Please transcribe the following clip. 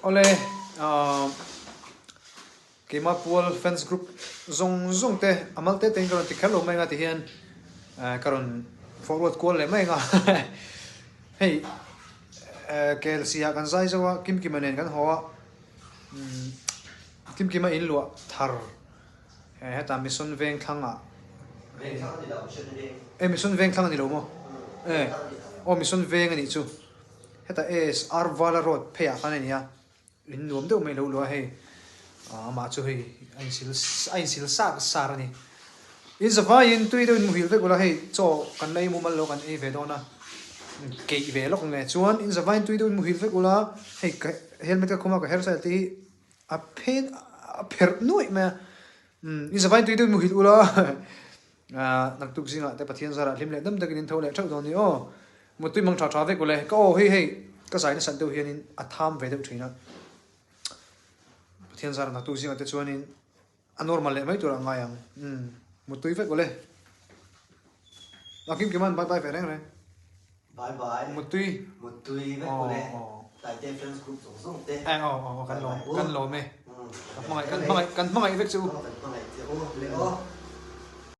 ole kema pool fans group zong te amal te karon ti khalo mai nga ti hian karon forward call le mai nga hey kelsia kan zai zawa kim kimanen kan hawa kim kima in lua thar heta mission veng thanga mission veng thanga ni lo mo mission veng ani chu heta es arvala road phea kan ani ya in nuam deuh mai lo lua hei ma chu hei ein sil sak sar ani in zawai in tui deuh muhil ve gula hei cho kan lei mu mal lo kan e ve dona ke ve lok nge chuan in zawai tui deuh muhil ve gula hei helmet ka khoma ka hairstyle ti a pen a pher noi ma in zawai tui deuh muhil ula nak tuk zinga te pathian zara lim le dam takin in thole thau doni o mutui mang tha tha ve gule ka o hei ka sai na san deuh hian in a tham ve deuh thina pathian zara nak tuk zinga te chuan in a normal le mai tur anga yang mutui ve gule akim kiman bye bye ve reng re bye bye mutui ve gule tại trên friends group zong te kan lo me kan mangai vek chu kan mangai te o le o